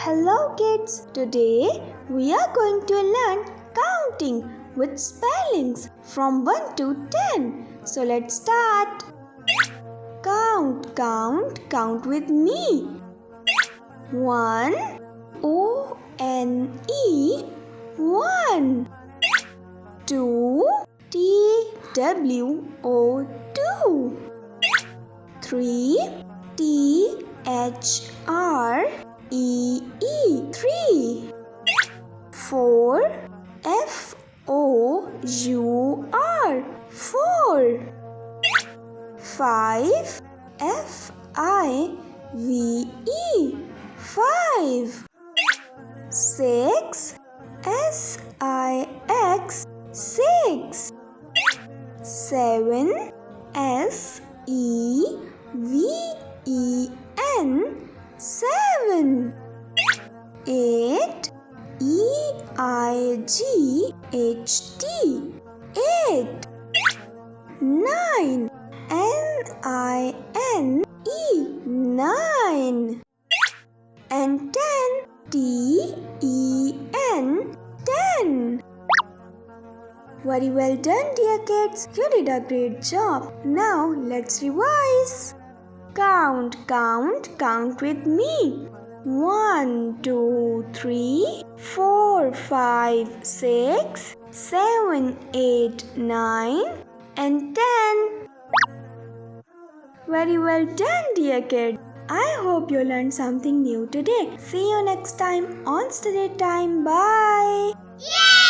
Hello kids, today we are going to learn counting with spellings from 1 to 10. So let's start. Count with me. 1 O-N-E 1 2 T-W-O 2 3 T-H-R-E-E 3 4 F-O-U-R 4 5 F-I-V-E 5 6 S-I-X 6 7 S-E-V-E-N 7 8 E-I-G-H-T 8 9 N-I-N-E 9 and 10 T-E-N 10. Very well done, dear kids. You did a great job. Now let's revise. Count with me. 1, 2, 3, 4, 5, 6, 7, 8, 9 and 10. Very well done, dear kid. I hope you learned something new today. See you next time on Study Time. Bye. Yay!